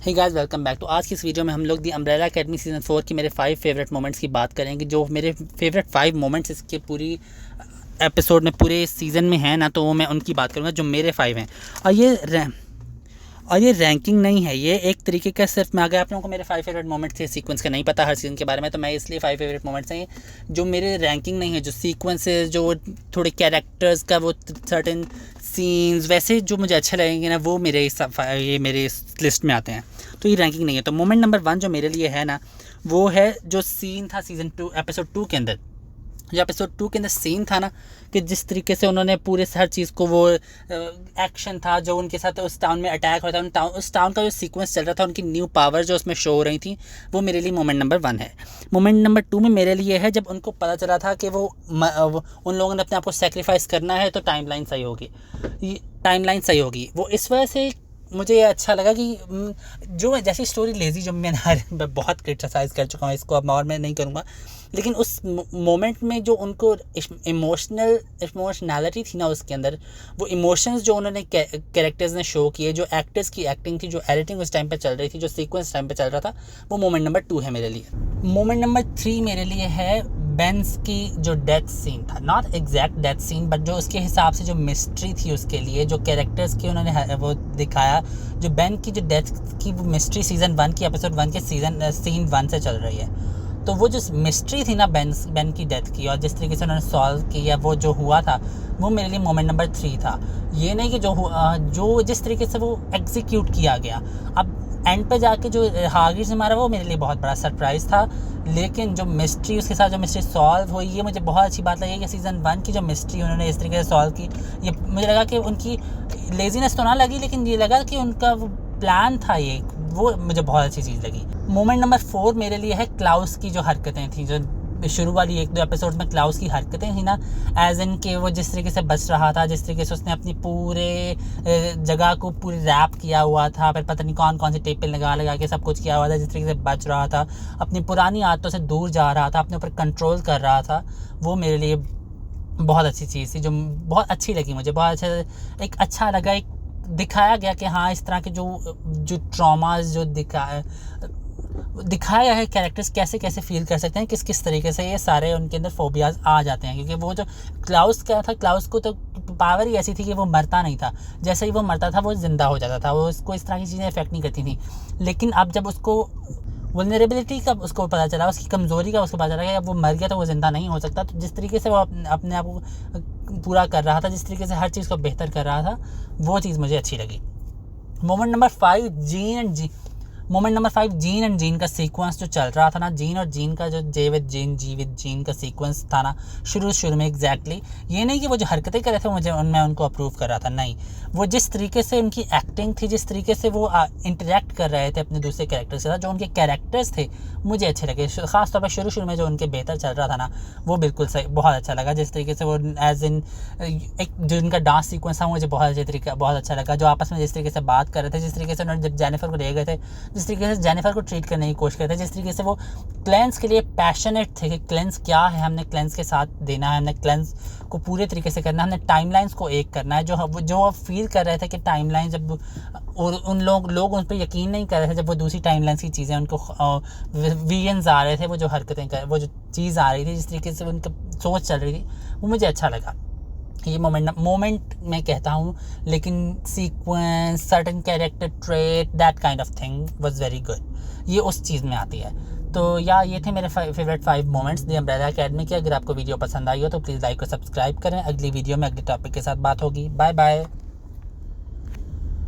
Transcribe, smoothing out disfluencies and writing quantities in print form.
Hey guys, welcome back. तो आज की इस वीडियो में हम लोग दी अम्ब्रेला अकेडमी सीज़न 4 की मेरे 5 फेवरेट मोमेंट्स की बात करेंगे। जो मेरे फेवरेट 5 मोमेंट्स इसके पूरी एपिसोड में पूरे सीज़न में है ना, तो वो मैं उनकी बात करूँगा जो मेरे 5 हैं। और ये रैंकिंग नहीं है, ये एक तरीके का सिर्फ मैं, अगर आप लोगों को मेरे 5 फेवरेट मोमेंट्स थे सीक्वेंस का नहीं पता हर सीज़न के बारे में, तो मैं इसलिए 5 फेवरेट मोमेंट्स हैं जो मेरे रैंकिंग नहीं है, जो सीक्वेंस है, जो थोड़े कैरेक्टर्स का वो सर्टेन सीन्स वैसे जो मुझे अच्छे लगेंगे ना, वो ये मेरे इस लिस्ट में आते हैं। तो ये रैंकिंग नहीं है। तो मोमेंट नंबर 1 जो मेरे लिए है ना, वो है जो सीन था सीज़न 2 एपिसोड 2 के अंदर। जो एपिसोड 2 के अंदर सीन था ना, कि जिस तरीके से उन्होंने पूरे हर चीज़ को, वो एक्शन था जो उनके साथ उस टाउन में अटैक हो रहा था, उस टाउन का जो सीक्वेंस चल रहा था, उनकी न्यू पावर जो उसमें शो हो रही थी, वो मेरे लिए मोमेंट नंबर 1 है। मोमेंट नंबर 2 में मेरे लिए है जब उनको पता चला था कि वो उन लोगों ने अपने आप को सेक्रीफाइस करना है, तो टाइमलाइन सही होगी। वो इस वजह से मुझे ये अच्छा लगा कि जो जैसी स्टोरी लेज़ी, जो मैं बहुत क्रिटिसाइज़ कर चुका हूँ इसको, अब और मैं नहीं करूँगा, लेकिन उस मोमेंट में जो उनको इमोशनैलिटी थी ना उसके अंदर, वो इमोशंस जो उन्होंने कैरेक्टर्स ने शो किए, जो एक्टर्स की एक्टिंग थी, जो एडिटिंग उस टाइम पे चल रही थी, जो सीक्वेंस टाइम पे चल रहा था, वो मोमेंट नंबर 2 है मेरे लिए। मोमेंट नंबर 3 मेरे लिए है बेंस की जो डेथ सीन था, not exact death scene, but जो उसके हिसाब से जो मिस्ट्री थी उसके लिए, जो कैरेक्टर्स की उन्होंने वो दिखाया, जो बेन की जो डेथ की वो मिस्ट्री सीज़न 1 की एपिसोड 1 के सीन 1 से चल रही है। तो वो जो मिस्ट्री थी ना बेन की डेथ की, और जिस तरीके से उन्होंने सॉल्व किया, वो जो हुआ था, वो मेरे लिए मोमेंट नंबर 3 था। ये नहीं कि जो जिस तरीके से वो एग्जीक्यूट किया गया, अब एंड पे जाके जो हागिर से मारा, वो मेरे लिए बहुत बड़ा सरप्राइज़ था, लेकिन जो मिस्ट्री उसके साथ जो मिस्ट्री सॉल्व हुई, ये मुझे बहुत अच्छी बात लगी कि सीज़न 1 की जो मिस्ट्री उन्होंने इस तरीके से सॉल्व की। ये मुझे लगा कि उनकी लेजीनेस तो ना लगी, लेकिन ये लगा कि उनका वो प्लान था, ये वो मुझे बहुत अच्छी चीज़ लगी। मोमेंट नंबर 4 मेरे लिए है क्लाउस की जो हरकतें थी, जो शुरू वाली 1-2 एपिसोड में क्लाउस की हरकतें थी ना, एज इन के वो जिस तरीके से बच रहा था, जिस तरीके से उसने अपनी पूरे जगह को पूरी रैप किया हुआ था, फिर पता नहीं कौन कौन से टेप पे लगा के सब कुछ किया हुआ था, जिस तरीके से बच रहा था, अपनी पुरानी आदतों से दूर जा रहा था, अपने ऊपर कंट्रोल कर रहा था, वो मेरे लिए बहुत अच्छी चीज़ थी, जो बहुत अच्छी लगी मुझे। बहुत अच्छा लगा, एक दिखाया गया कि हाँ, इस तरह के जो ट्रॉमास जो दिखाया है, कैरेक्टर्स कैसे कैसे फील कर सकते हैं, किस किस तरीके से ये सारे उनके अंदर फोबियाज आ जाते हैं। क्योंकि वो जो क्लाउस क्या था, क्लाउस को तो पावर ही ऐसी थी कि वो मरता नहीं था, जैसे ही वो मरता था वो जिंदा हो जाता था, वो उसको इस तरह की चीज़ें इफेक्ट नहीं करती थी। लेकिन अब जब उसको वल्नरेबिलिटी का उसको पता चला, उसकी कमज़ोरी का उसको पता चला कि अब वो मर गया तो वो ज़िंदा नहीं हो सकता, तो जिस तरीके से वो अपने आप को पूरा कर रहा था, जिस तरीके से हर चीज़ को बेहतर कर रहा था, वो चीज़ मुझे अच्छी लगी। Moment number 5 gene and gene का सीक्वेंस जो चल रहा था ना, जीन और जीन का जो जी विद जीन का सीक्वेंस था ना, शुरू में एग्जैक्टली, ये नहीं कि वो जो हरकतें कर रहे थे मुझे मैं उनको अप्रूव कर रहा था, नहीं, वो जिस तरीके से उनकी एक्टिंग थी, जिस तरीके से वो इंटरेक्ट कर रहे थे अपने दूसरे कैरेक्टर्स के साथ, जो उनके कैरेक्टर्स थे मुझे अच्छे लगे। ख़ासतौर पर शुरू में जो उनके बेहतर चल रहा था ना, वो बिल्कुल सही, बहुत अच्छा लगा। जिस तरीके से वो एज इन एक जो उनका डांस सीक्वेंस था, मुझे बहुत अच्छा लगा। जो आपस में जिस तरीके से बात कर रहे थे, जिस तरीके से उन्होंने जब जेनिफर को ले गए थे, जिस तरीके से जेनिफर को ट्रीट करने की कोशिश करते थे, जिस तरीके से वो क्लेंस के लिए पैशनेट थे कि क्लेंस क्या है, हमने क्लेंस के साथ देना है, हमने क्लेंस को पूरे तरीके से करना है, हमने टाइमलाइंस को एक करना है। जो फील कर रहे थे कि टाइमलाइन जब, और उन लोग उन पर यकीन नहीं कर रहे थे, जब वो दूसरी टाइमलाइंस की चीज़ें उनको विजन्स आ रहे थे, वो जो हरकतें कर, वो जो चीज़ आ रही थी, जिस तरीके से उनकी सोच चल रही थी, वो मुझे अच्छा लगा। ये मोमेंट मैं कहता हूँ, लेकिन sequence, certain character trait, that kind of thing was very good, ये उस चीज़ में आती है। तो ये थे मेरे फेवरेट 5 मोमेंट्स दी अम्ब्रेला अकेडमी के। अगर आपको वीडियो पसंद आई हो तो प्लीज़ लाइक और सब्सक्राइब करें। अगली वीडियो में अगले टॉपिक के साथ बात होगी। Bye bye.